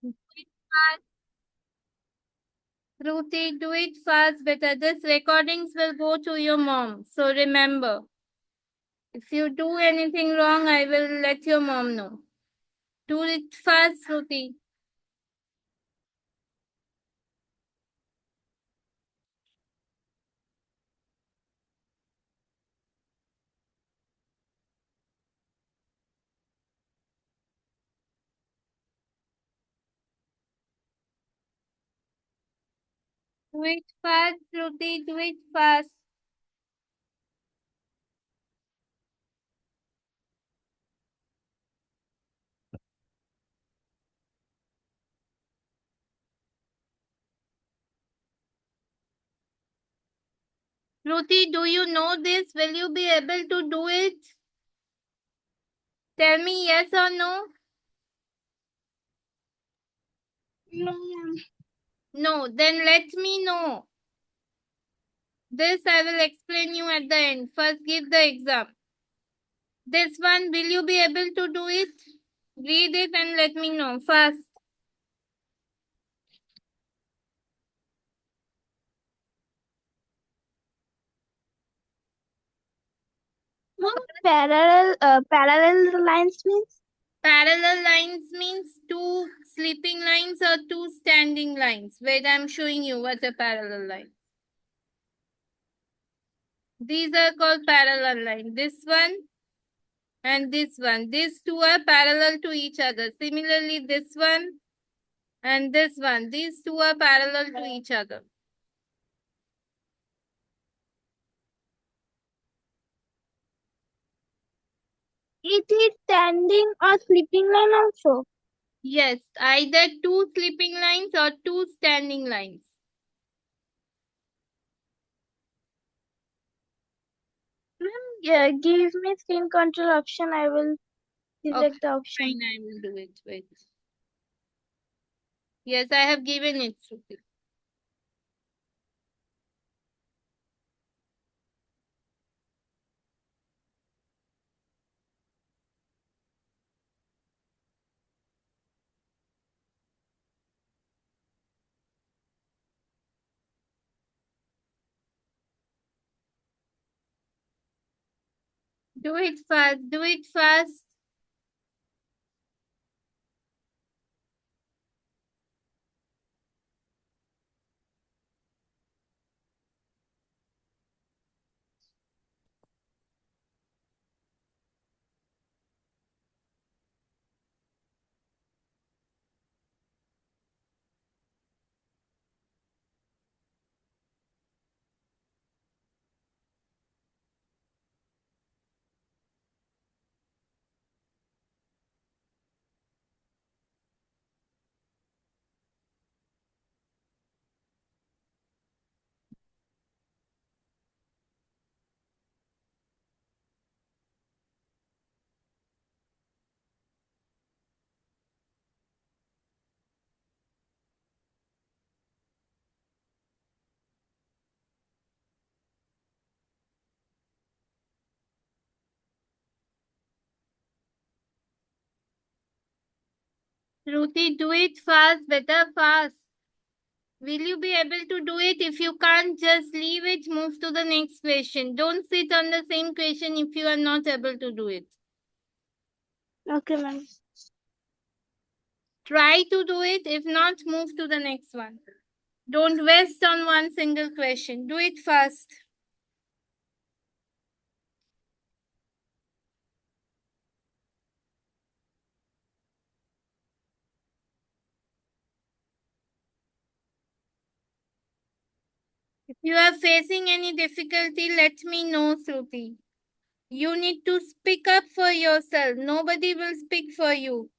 Do it fast. Ruthie, do it fast, better. This recordings will go to your mom. So remember, if you do anything wrong, I will let your mom know. Do it fast, Ruthie. Do it fast, Ruthie. Do it fast. Ruthie, do you know this? Will you be able to do it? Tell me yes or no. No. No, then let me know. This I will explain you at the end. First, give the exam. This one, will you be able to do it? Read it and let me know first. What parallel lines means? Parallel lines means two sleeping lines or two standing lines. Wait, I'm showing you what a parallel line. These are called parallel line. This one and this one. These two are parallel to each other. Similarly, this one and this one. These two are parallel to each other. It is standing or sleeping line also. Yes, either two sleeping lines or two standing lines. Yeah, give me screen control option. I will Okay, select the option. fine, I will do it. Wait. Yes, I have given it, Shruti. Do it fast. Do it fast. Ruthie, do it fast. Better fast. Will you be able to do it? If you can't, just leave it. Move to the next question. Don't sit on the same question if you are not able to do it. Okay, ma'am. Try to do it. If not, move to the next one. Don't waste on one single question. Do it fast. If you are facing any difficulty, let me know, Shruti. You need to speak up for yourself. Nobody will speak for you.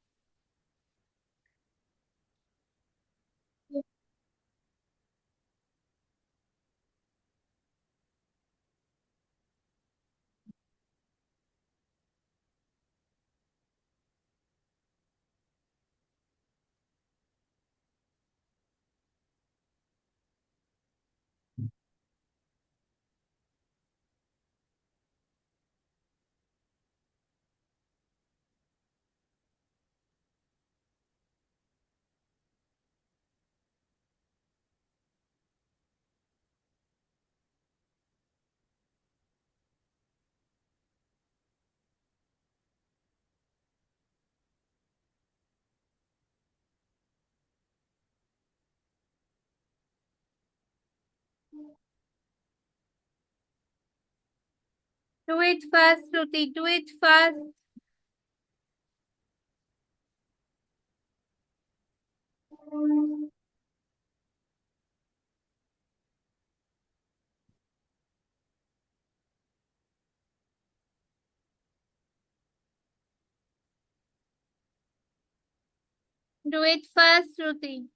Do it fast, Shruti. Do it fast. Do it fast, Shruti.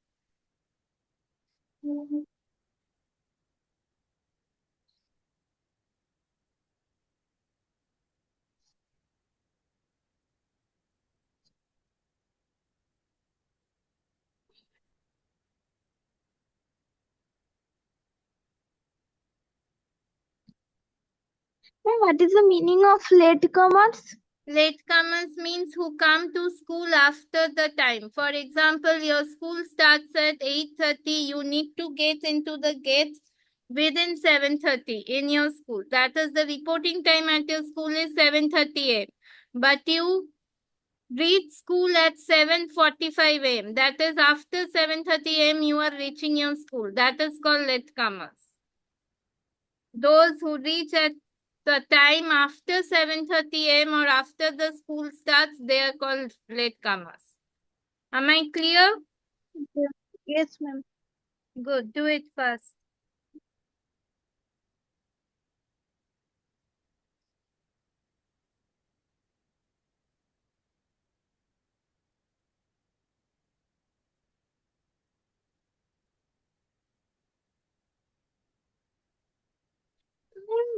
Ma'am, what is the meaning of latecomers? Latecomers means who come to school after the time. For example, your school starts at 8:30. You need to get into the gate within 7:30 in your school. That is the reporting time at your school is 7:30 a.m. But you reach school at 7:45 a.m. That is after 7:30 a.m. you are reaching your school. That is called latecomers. Those who reach at the time after 7:30 a.m. or after the school starts, they are called latecomers. Am I clear? Yes, ma'am. Good. Do it first.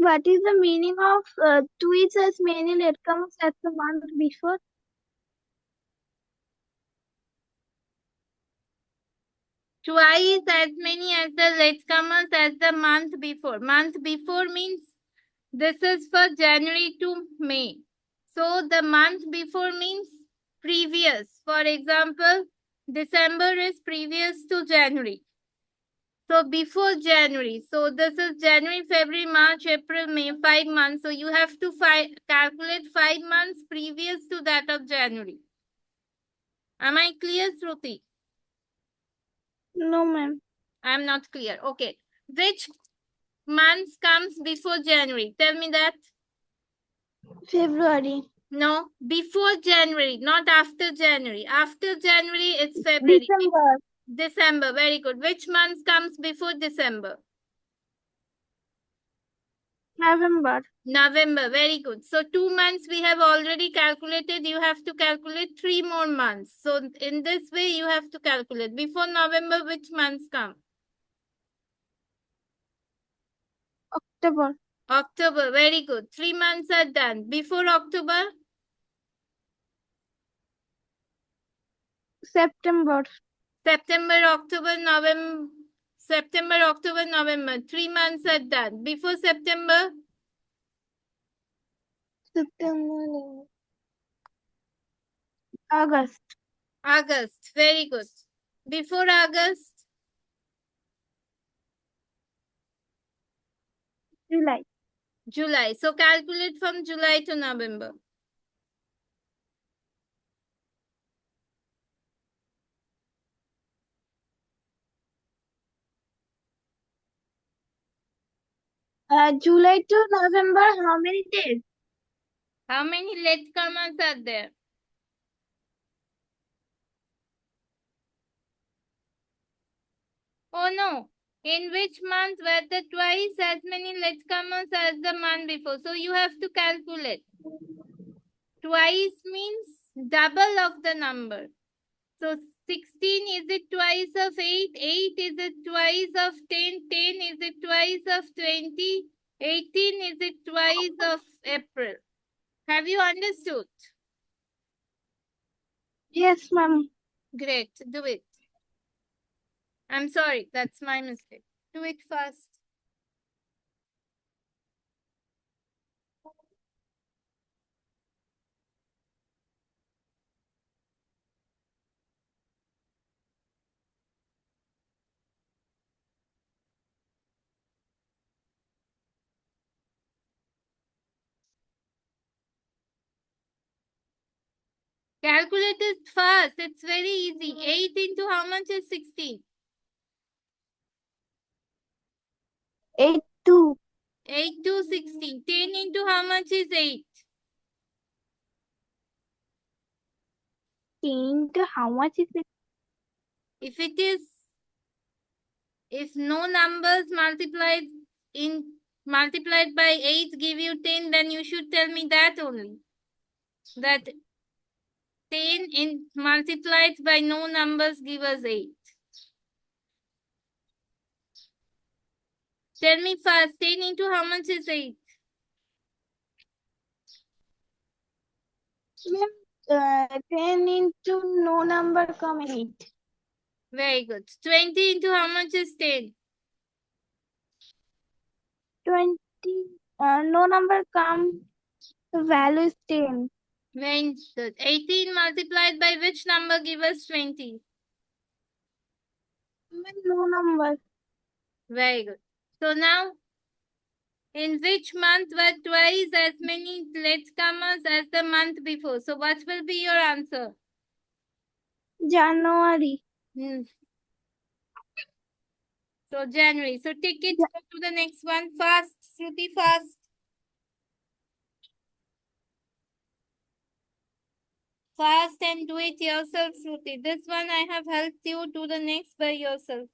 What is the meaning of twice as many latecomers as the month before? Twice as many as the latecomers as the month before. Month before means this is for January to May. So the month before means previous. For example, December is previous to January. So before January. So this is January, February, March, April, May, 5 months. So you have to calculate 5 months previous to that of January. Am I clear, Shruti? No, ma'am. I'm not clear. Okay. Which months comes before January? Tell me that. February. No, before January, not after January. After January, it's February. December. December, very good. Which month comes before December? November. November, very good. So 2 months we have already calculated. You have to calculate 3 more months. So in this way, you have to calculate. Before November, which months come? October. October, very good. 3 months are done. Before October, September. September, October, November. September, October, November. 3 months are done. Before September, September. August. August, very good. Before August, July. July. So calculate from July to November. July to November, how many days? How many latecomers are there? Oh no. In which month were there twice as many latecomers as the month before? So you have to calculate. Twice means double of the number. So 16 is it twice of 8? 8 is it twice of 10? 10 is it twice of 20? 18 is it twice of April? Have you understood? Yes, ma'am. Great. Do it. I'm sorry. That's my mistake. Do it fast. Calculate it fast. It's very easy. 8 into how much is 16? 82. 8 to 16. 10 into how much is 8? 10 to how much is it? If no numbers multiplied by 8 give you 10, then you should tell me that only. That 10 multiplied by no numbers give us 8. Tell me fast, 10 into how much is 8? Ma'am, 10 into no number come 8. Very good. 20 into how much is 10? 20, no number come, the value is 10. Very good. 18 multiplied by which number give us 20? Ma'am, no number. Very good. So now, in which month were twice as many latecomers as the month before? So what will be your answer? January. Hmm. So January. So take it, Ja- go to the next one. Fast, Shruti, fast. Fast and do it yourself, Shruti. This one I have helped you do the next by yourself.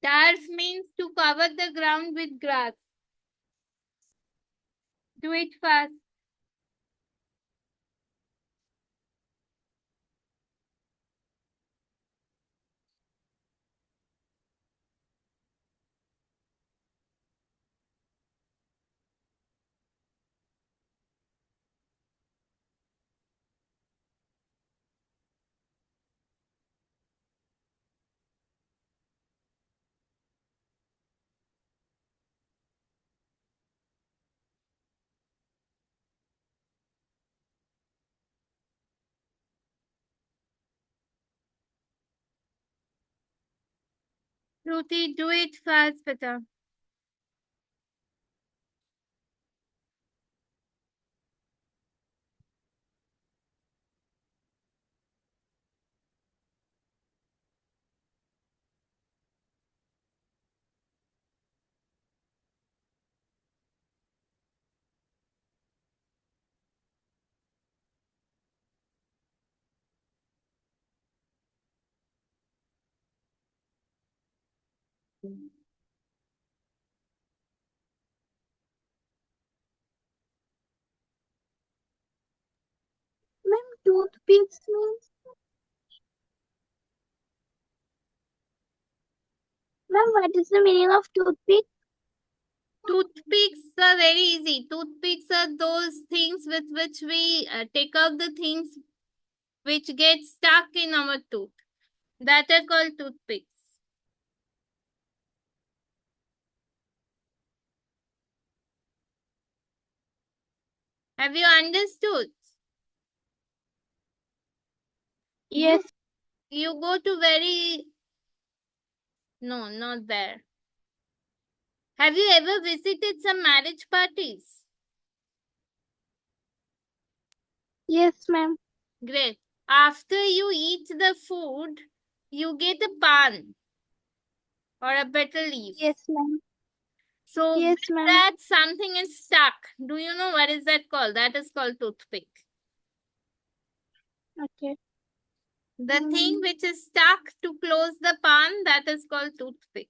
Turf means to cover the ground with grass. Do it fast. Shruti, do it fast, Pata. Ma'am, toothpicks means. Ma'am, what is the meaning of toothpick? Toothpicks are very easy. Toothpicks are those things with which we take out the things which get stuck in our tooth. That are called toothpicks. Have you understood? Yes. You go to very... No, not there. Have you ever visited some marriage parties? Yes, ma'am. Great. After you eat the food, you get a pan or a betel leaf. Yes, ma'am. So Yes, with ma'am. that something is stuck. Do you know what is that called? That is called toothpick. Okay. The thing which is stuck to close the pan, that is called toothpick.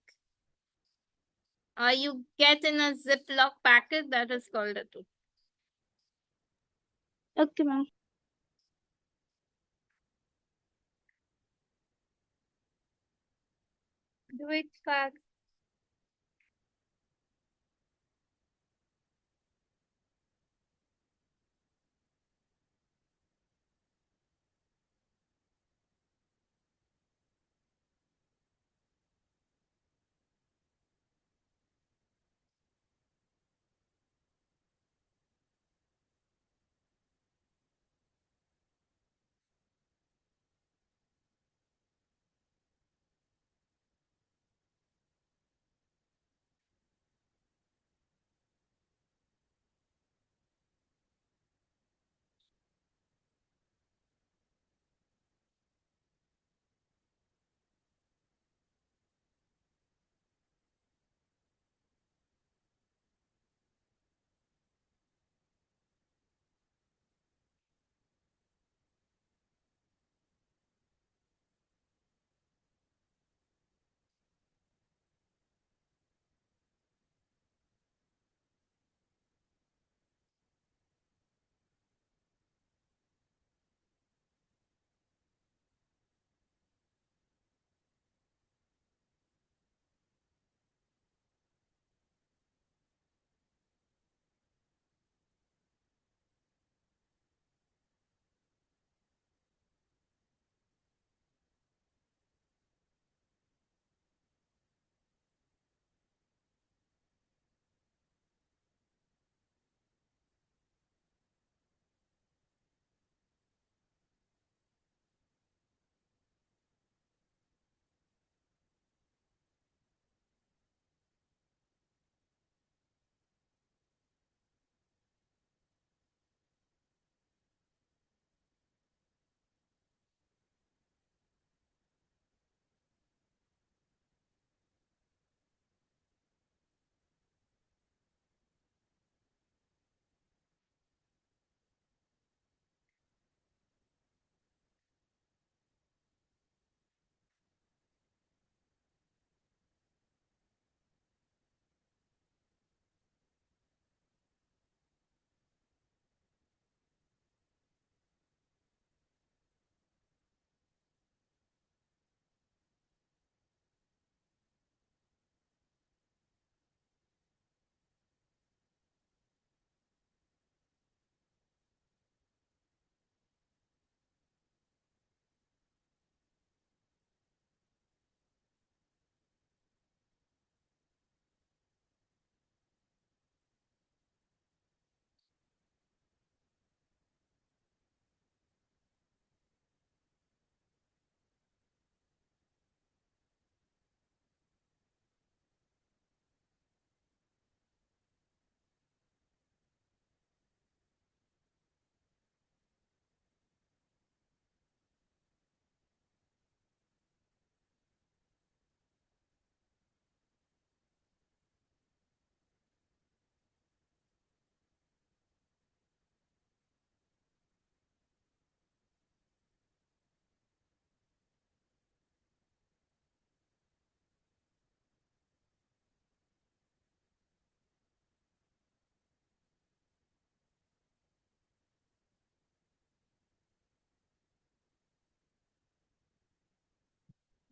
Or you get in a Ziploc packet, that is called a toothpick. Okay, ma'am. Do it fast.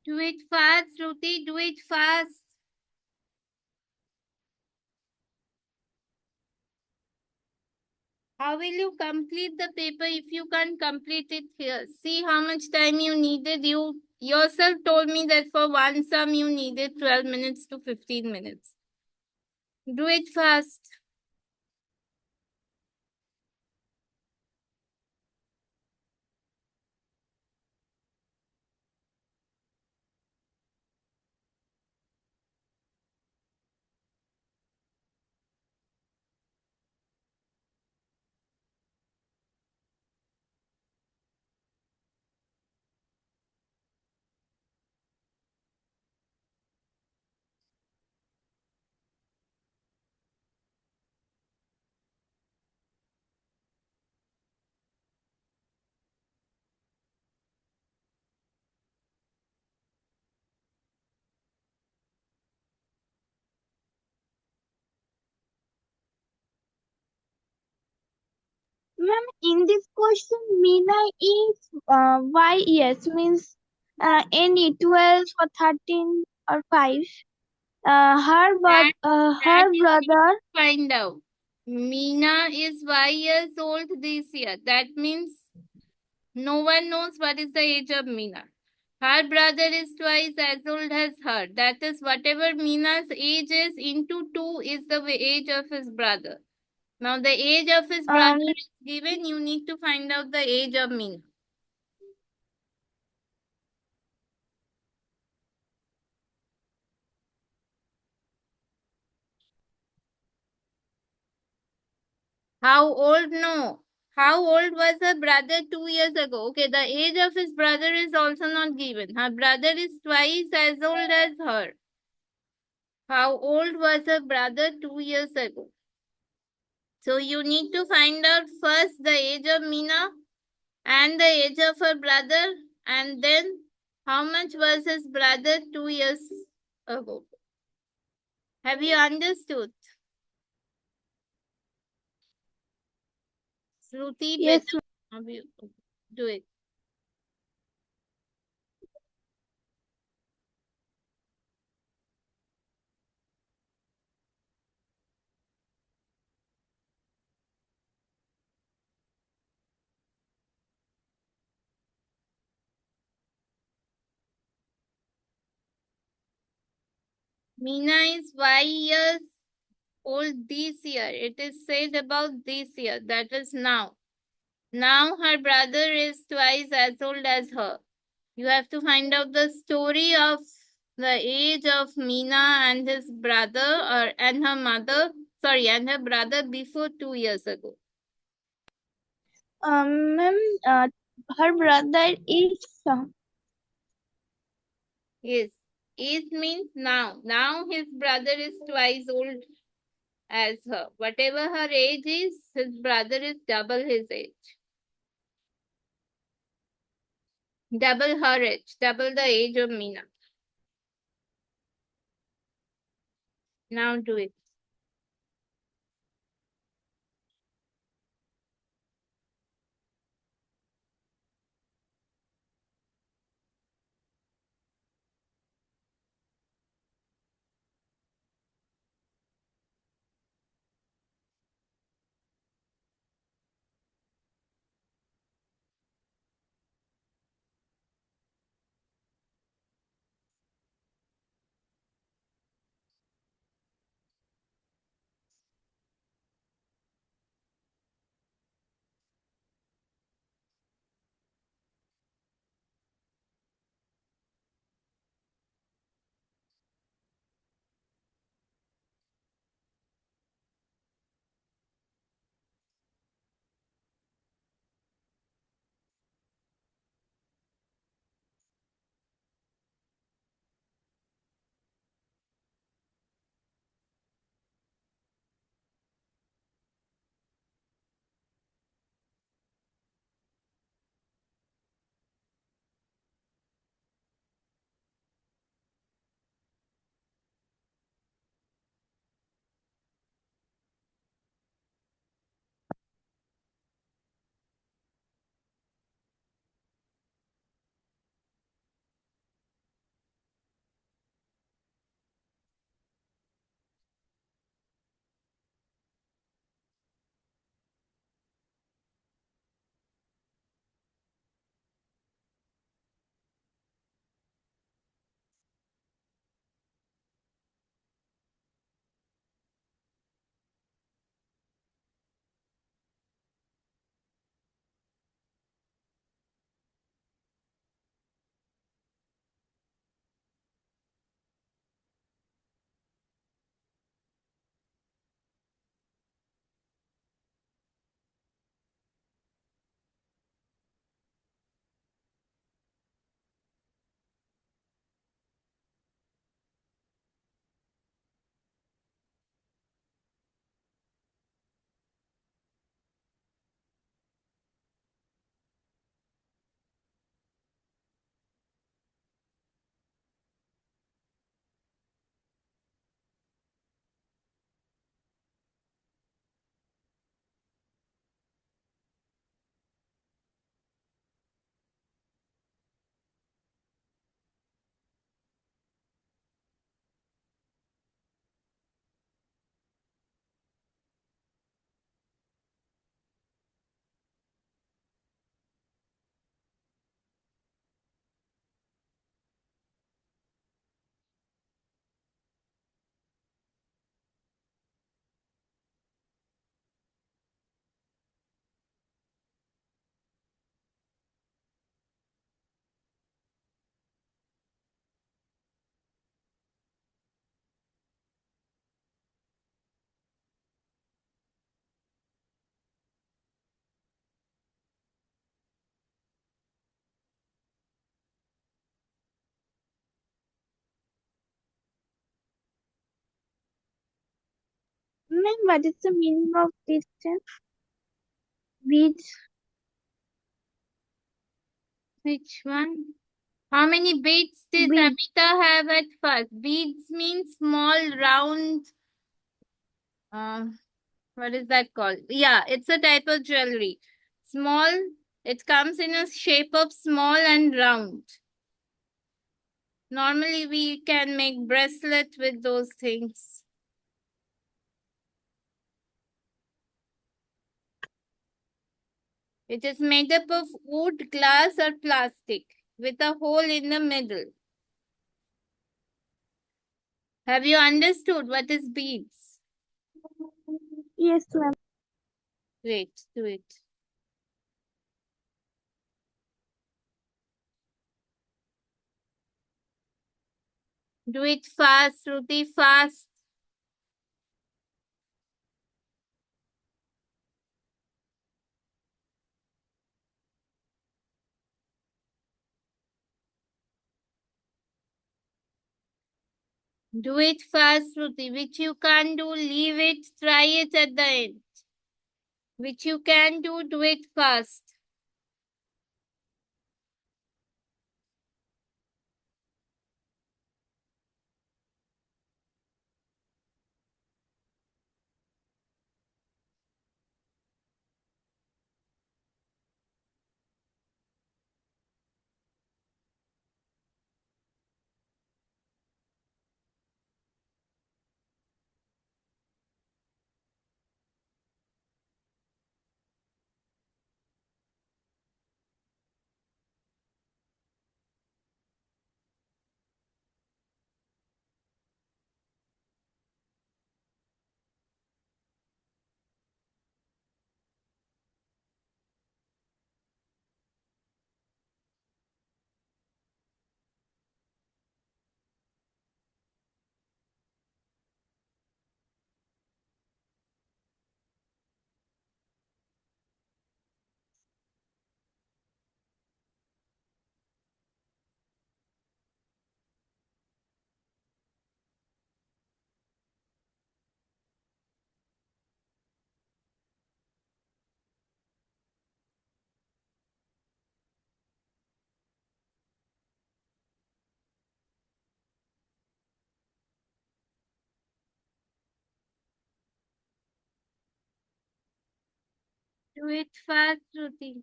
Do it fast, Shruti. Do it fast. How will you complete the paper if you can't complete it here? See how much time you needed. You yourself told me that for one sum you needed 12 minutes to 15 minutes. Do it fast. Ma'am, in this question, Meena is why yes means any 12 or 13 or 5. That, that Her you need brother. to find out. Meena is 5 years old this year. That means no one knows what is the age of Meena. Her brother is twice as old as her. That is, whatever Meena's age is into 2 is the age of his brother. Now, the age of his brother Um, is given. You need to find out the age of Meena. How old? No. How old was her brother 2 years ago? Okay, the age of his brother is also not given. Her brother is twice as old as her. How old was her brother 2 years ago? So you need to find out first the age of Meena and the age of her brother, and then how much was his brother 2 years ago. Have you understood? Shruti, yes, better have you do it. Meena is 5 years old this year. It is said about this year, that is now. Now her brother is twice as old as her. You have to find out the story of the age of Meena and his brother or and her mother, sorry, and her brother before 2 years ago. ma'am, her brother is Yes. Age means now. Now his brother is twice old as her. Whatever her age is, his brother is double his age. Double her age. Double the age of Meena. Now do it. Ma'am, what is the meaning of distance? Beads. Which one? How many beads does Beads. Amita have at first? Beads means small, round. Uh, what is that called? Yeah, it's a type of jewelry. Small. It comes in a shape of small and round. Normally, we can make bracelet with those things. It is made up of wood, glass, or plastic with a hole in the middle. Have you understood what is beads? Yes, ma'am. Great, do it. Do it fast, Ruti, fast. Do it fast, Ruti. Which you can't do, leave it, try it at the end. Which you can do it fast. Do it fast, Ruti.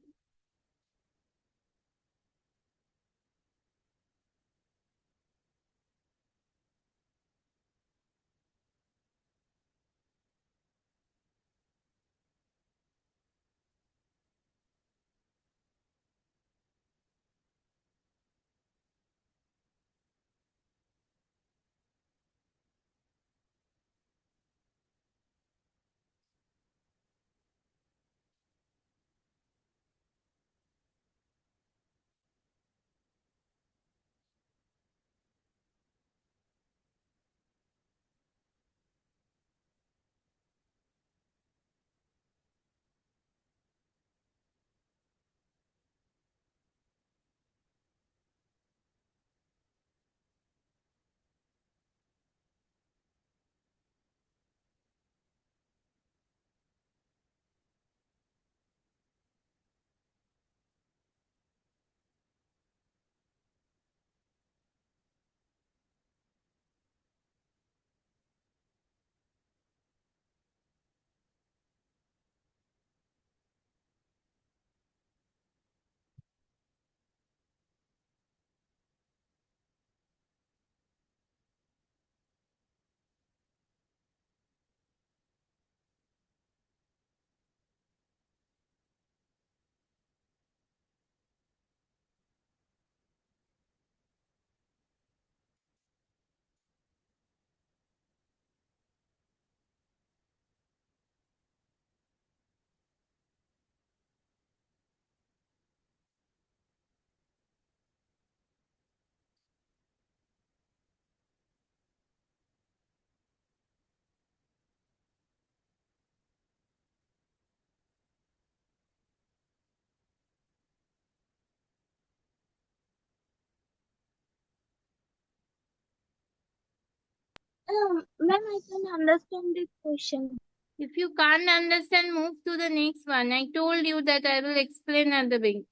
Ma'am, I can understand this question. If you can't understand, move to the next one. I told you that I will explain at the beginning.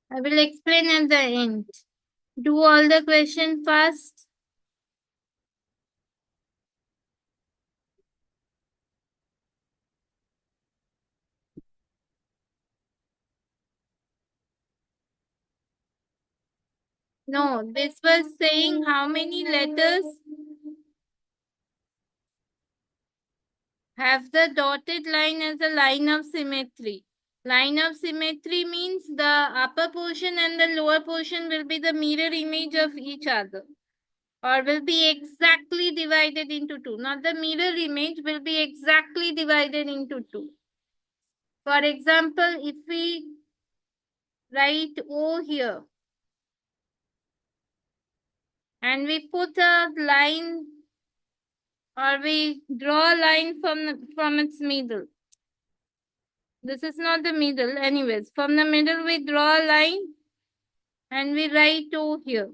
I will explain at the end. Do all the question first. No, this was saying how many letters have the dotted line as a line of symmetry. Line of symmetry means the upper portion and the lower portion will be the mirror image of each other, or will be exactly divided into two. Not the mirror image, will be exactly divided into two. For example, if we write O here and we put a line, or we draw a line from its middle. This is not the middle. Anyways, from the middle we draw a line and we write O here.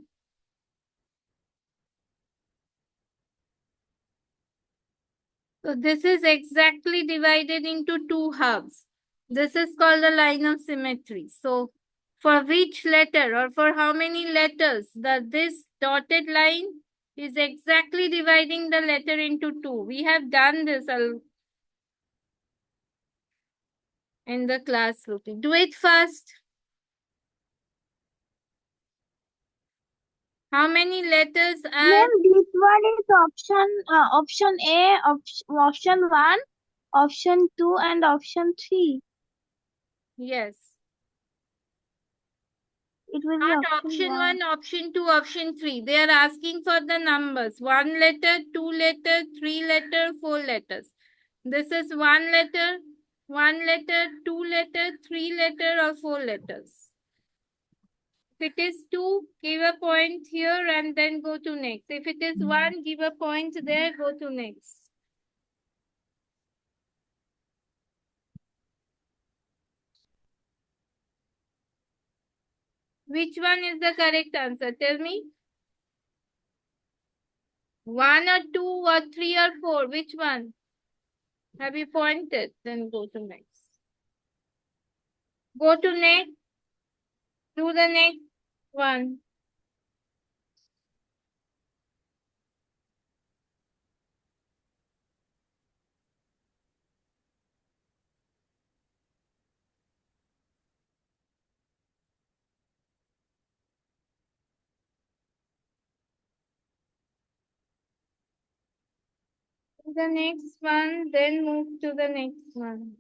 So this is exactly divided into two halves. This is called a line of symmetry. So for which letter or for how many letters that this dotted line is exactly dividing the letter into two. We have done this in the class routine. Do it fast. How many letters are? Ma'am, this one is option A, option 1, option 2, and option 3. Yes. It will be Not option option 1. 1, option 2, option 3. They are asking for the numbers. 1 letter, 2 letter, 3 letter, 4 letters. This is 1 letter, 2 letter, 3 letter or 4 letters. If it is 2, give a point here and then go to next. If it is 1, give a point there, go to next. Which one is the correct answer? Tell me. 1 or 2 or 3 or 4. Which one? Have you pointed? Then go to next. Go to next. Do the next one. Do the next one, then move to the next one.